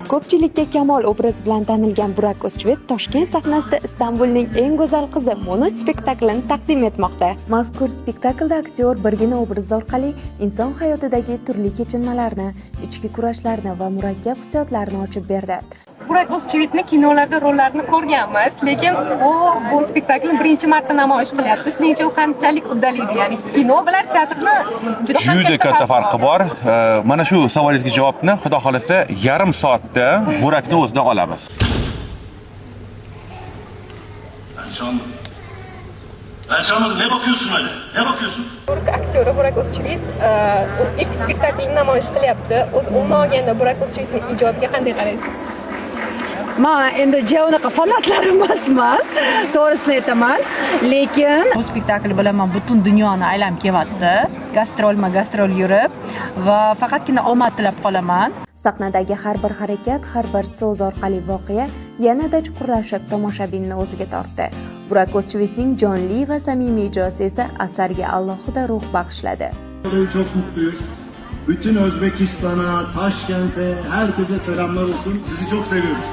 Ko'pchilikka Kamol obrazi bilan tanilgan Burak O'zchivit Toshkent sahnasida Istanbulning eng go'zal qizi monospektaklini taqdim etmoqda. Mazkur spektaklda aktyor birgina obraz orqali inson hayotidagi turli kechinmalarni, ichki kurashlarni va murakkab hissiyotlarni ochib berdi. Burak O'zchivitni kinolarda rollarini ko'rganmiz, lekin bu spektaklni birinchi marta namoyish qilyapti. Sizningcha u qanchalik uddaladi? Ya'ni kino bilan teatrni juda katta farqi bor. Mana shu savolingizga javobni Xudo xolasa yarim soatda Burakni o'zidan olamiz. Ben çalmadım. Ne bakıyorsun öyle? Ne bakıyorsun? Turk aktyori Burak O'zchivit ilk spektaklni namoyish qilyapti. Umuman olganda Burak O'zchivitning ijodiga qanday qaraysiz? Men endi unaqa fanatlar emasman, to'g'risini aytaman, lekin bu spektakl bilan men butun dunyoni aylanib kelyapti. Gastrol yurib va faqatgina omad tilab qolaman. Sahnadagi har bir harakat, har bir so'z orqali voqea yanada chuqurlashib tomoshabinni o'ziga tortdi. Burak O'zchivitning jonli va samimiy ijrosi esa asarga alohida ruh bag'ishladi. Çok mutluyuz. Bütün Özbekistan'a, Taşkent'e, herkese selamlar olsun. Sizi çok seviyoruz.